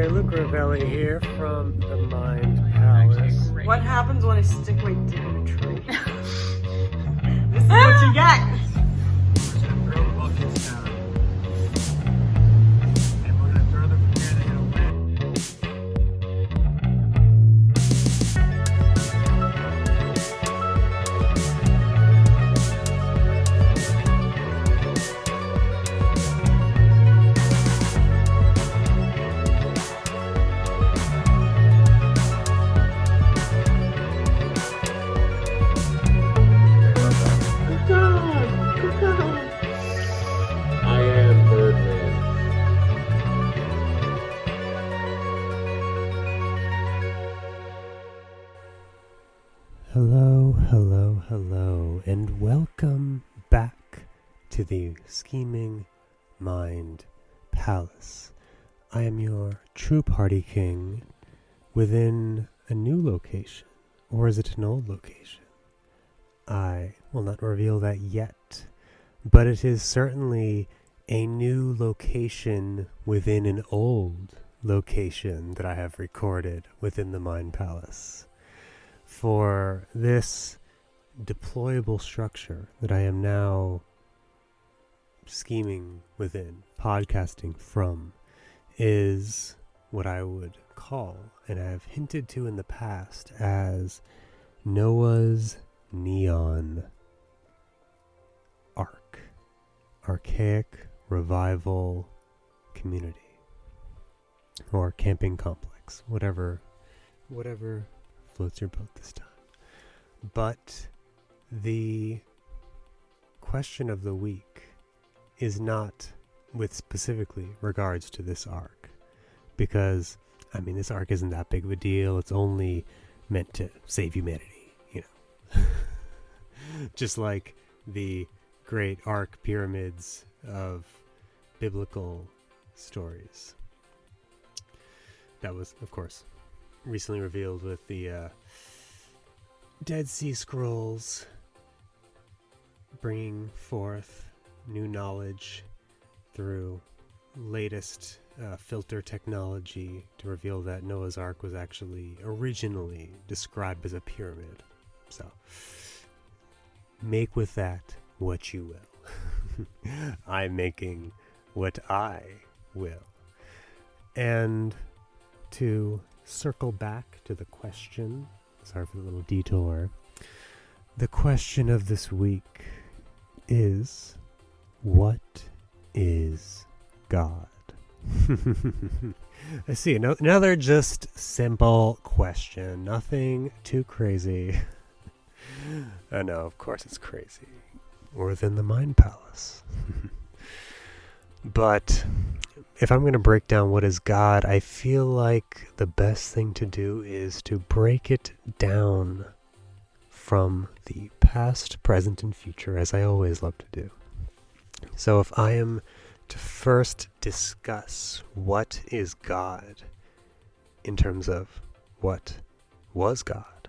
Luke Ravelli here from the Mind Palace. What happens when I stick my dick in a tree? This is what you get! And we're gonna throw them from here, they're gonna land. I am Birdman. Hello, and welcome back to the Scheming Mind Palace. I am your true party king within a new location, or is it an old location? I will not reveal that yet, but it is certainly a new location within an old location that I have recorded within the Mind Palace. For this deployable structure that I am now scheming within, podcasting from, is what I would call, and I have hinted to in the past, as Noah's Neon A.R.C. Archaic Revival Community, or Camping Complex, whatever floats your boat this time. But the question of the week is not with specifically regards to this arc, because this arc isn't that big of a deal. It's only meant to save humanity, just like the great arc pyramids of biblical stories. That was, of course, recently revealed with the Dead Sea Scrolls bringing forth new knowledge through latest filter technology to reveal that Noah's Ark was actually originally described as a pyramid. So, make with that what you will. I'm making what I will. And to circle back to the question, sorry for the little detour, the question of this week is, what is God? I see, another just simple question, nothing too crazy. I know, of course it's crazy. We're within the Mind Palace. But if I'm going to break down what is God, I feel like the best thing to do is to break it down from the past, present, and future, as I always love to do. So if I am to first discuss what is God in terms of what was God,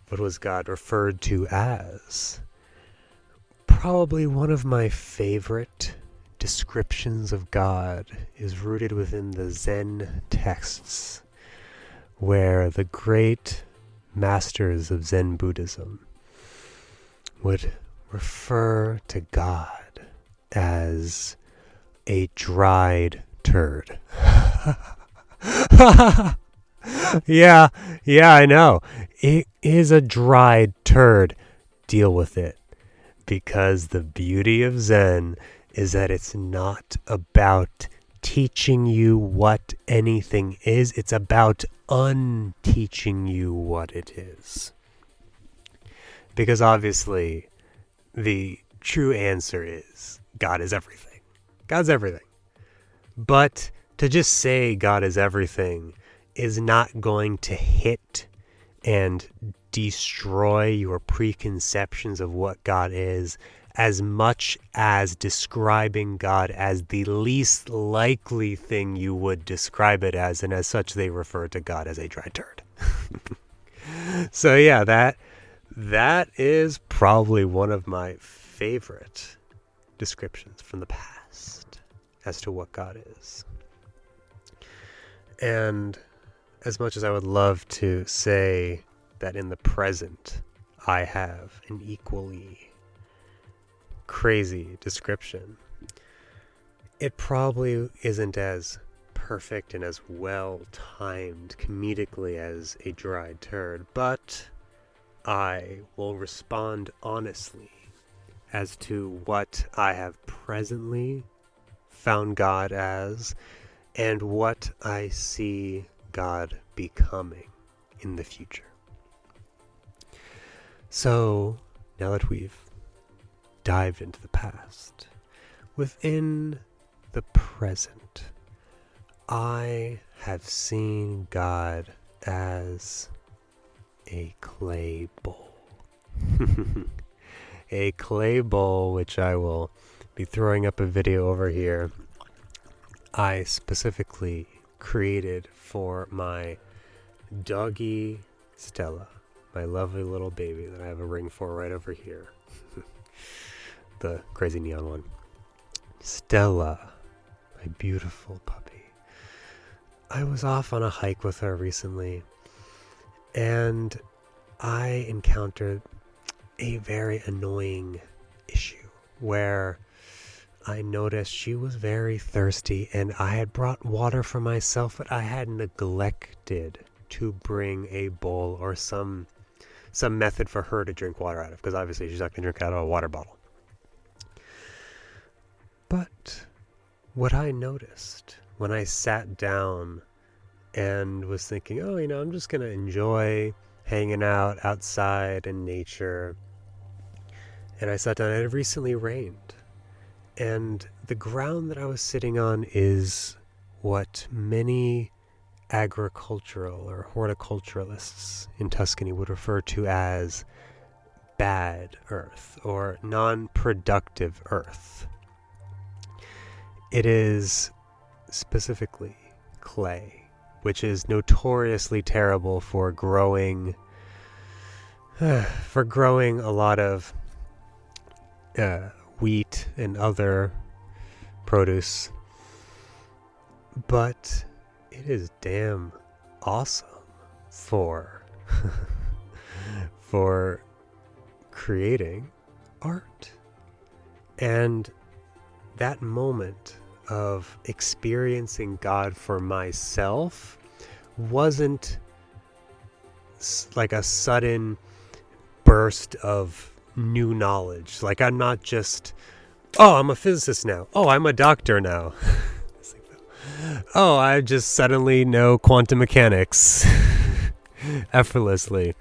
what was God referred to as, probably one of my favorite descriptions of God is rooted within the Zen texts, where the great masters of Zen Buddhism would refer to God as a dried turd. Yeah, I know. It is a dried turd. Deal with it. Because the beauty of Zen is that it's not about teaching you what anything is. It's about unteaching you what it is. Because obviously, the true answer is God is everything. God's everything. But to just say God is everything is not going to hit and destroy your preconceptions of what God is, as much as describing God as the least likely thing you would describe it as, and as such they refer to God as a dry turd. So yeah, that is probably one of my favorite descriptions from the past as to what God is. And as much as I would love to say that in the present I have an equally crazy description, it probably isn't as perfect and as well timed comedically as a dried turd, but I will respond honestly as to what I have presently found God as and what I see God becoming in the future. So, now that we've dived into the past, within the present, I have seen God as a clay bowl. A clay bowl, which I will be throwing up a video over here. I specifically created for my doggy Stella, my lovely little baby that I have a ring for right over here. The crazy neon one. Stella, my beautiful puppy. I was off on a hike with her recently, and I encountered a very annoying issue where I noticed she was very thirsty, and I had brought water for myself, but I had neglected to bring a bowl or some method for her to drink water out of, because obviously she's not going to drink out of a water bottle. But what I noticed when I sat down and was thinking, oh, I'm just going to enjoy hanging out outside in nature, and I sat down, it had recently rained, and the ground that I was sitting on is what many agricultural or horticulturalists in Tuscany would refer to as bad earth or non-productive earth. It is specifically clay, which is notoriously terrible for growing a lot of wheat and other produce. But it is damn awesome for for creating art. And that moment of experiencing God for myself wasn't like a sudden burst of new knowledge. Like, I'm not just, oh, I'm a physicist now. Oh, I'm a doctor now. Oh, I just suddenly know quantum mechanics effortlessly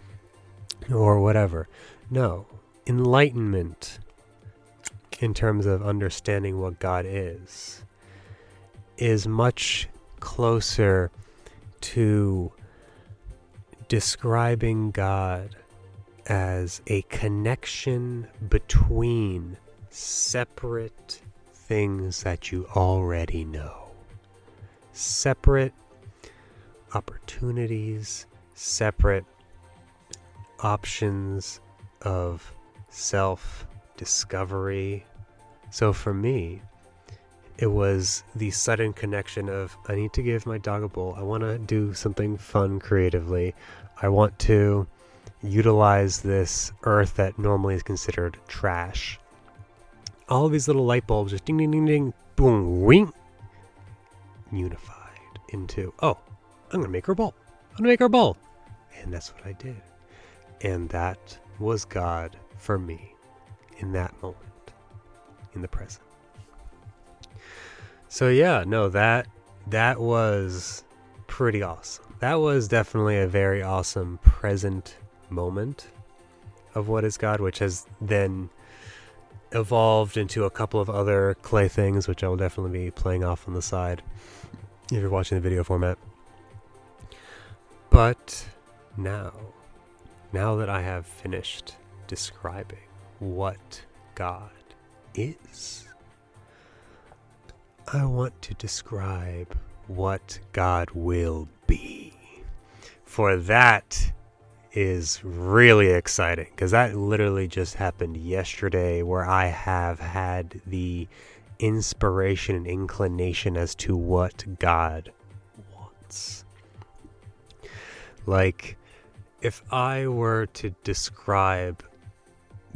or whatever. No, enlightenment in terms of understanding what God is much closer to describing God as a connection between separate things that you already know. Separate opportunities, separate options of self-discovery. So for me, it was the sudden connection of, I need to give my dog a bowl. I want to do something fun creatively. I want to utilize this earth that normally is considered trash. All of these little light bulbs just ding, ding, ding, ding, boom, wing, unified into, oh, I'm going to make her a bowl. I'm going to make her a bowl. And that's what I did. And that was God for me in that moment, in the present. So yeah, no, that was pretty awesome. That was definitely a very awesome present moment of what is God, which has then evolved into a couple of other clay things, which I will definitely be playing off on the side if you're watching the video format. But now that I have finished describing what God is, I want to describe what God will be. For that is really exciting, because that literally just happened yesterday, where I have had the inspiration and inclination as to what God wants. sorts. Like, if I were to describe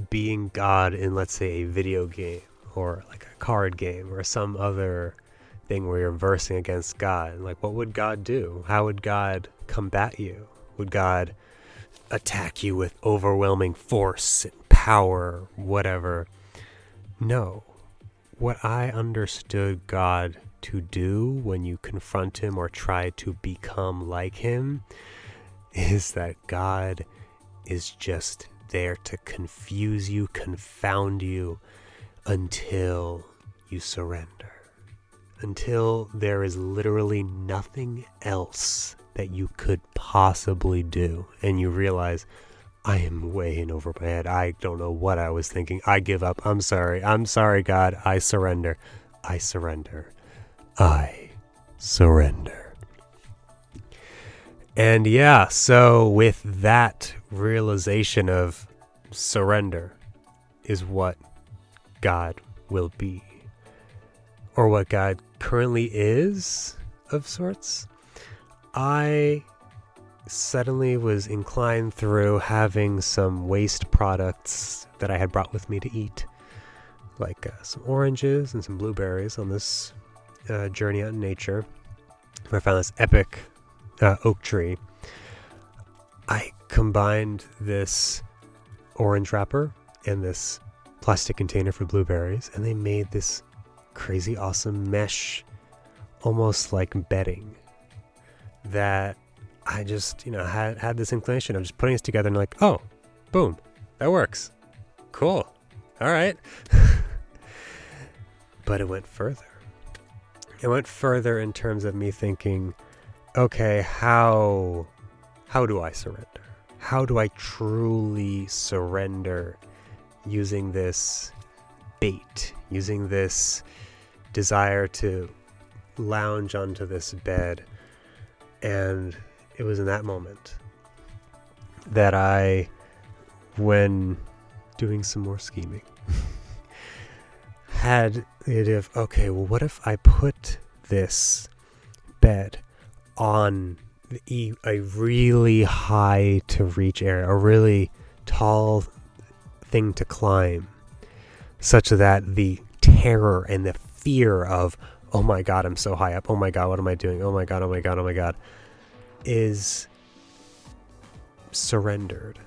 being God in, let's say, a video game or like a card game or some other thing where you're versing against God, like, what would God do? How would God combat you? Would God attack you with overwhelming force and power, whatever? No. What I understood God to do when you confront him or try to become like him is that God is just there to confuse you, confound you, until you surrender. Until there is literally nothing else that you could possibly do. And you realize, I am way in over my head. I don't know what I was thinking. I give up. I'm sorry. I'm sorry, God. I surrender. I surrender. I surrender. And yeah, so with that realization of surrender is what God will be, or what God currently is, of sorts. I suddenly was inclined through having some waste products that I had brought with me to eat, like some oranges and some blueberries on this journey out in nature, where I found this epic oak tree. I combined this orange wrapper and this plastic container for blueberries, and they made this crazy awesome mesh, almost like bedding, that I just, had this inclination of just putting this together and like, oh, boom, that works. Cool. All right. But it went further. It went further in terms of me thinking, okay, how do I surrender? How do I truly surrender using this bait, using this desire to lounge onto this bed? And it was in that moment that I, when doing some more scheming, had the idea of, okay, well, what if I put this bed on a really high to reach area, a really tall thing to climb, such that the terror and the fear of, oh my God, I'm so high up, oh my God, what am I doing, oh my God, oh my God, oh my God, is surrendered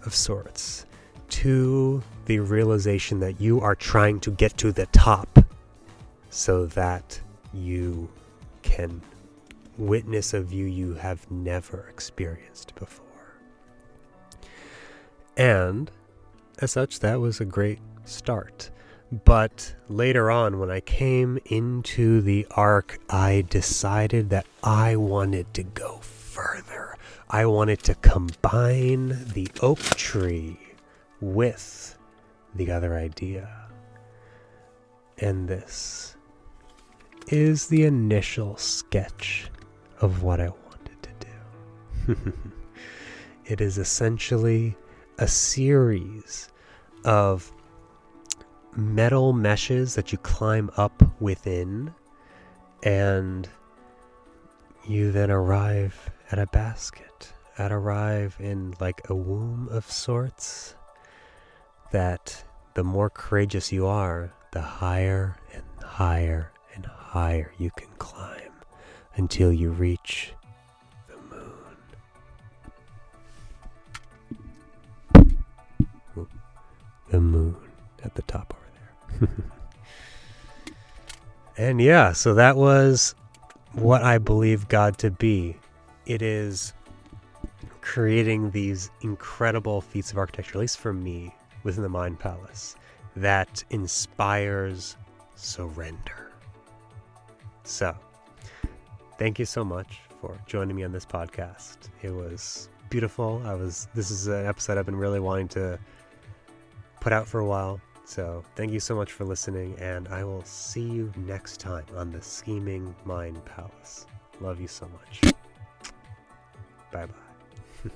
of sorts to the realization that you are trying to get to the top so that you can witness a view you have never experienced before. And as such, that was a great start. But later on, when I came into the arc, I decided that I wanted to go further. I wanted to combine the oak tree with the other idea. And this is the initial sketch of what I wanted to do. It is essentially a series of metal meshes that you climb up within, and you then arrive at a basket, arrive in like a womb of sorts, that the more courageous you are, the higher and higher and higher you can climb until you reach the moon. The moon at the top over there. And yeah, so that was what I believe God to be. It is creating these incredible feats of architecture, at least for me, within the Mind Palace, that inspires surrender. So, thank you so much for joining me on this podcast. It was beautiful. This is an episode I've been really wanting to put out for a while. So thank you so much for listening, and I will see you next time on the Scheming Mind Palace. Love you so much. Bye-bye.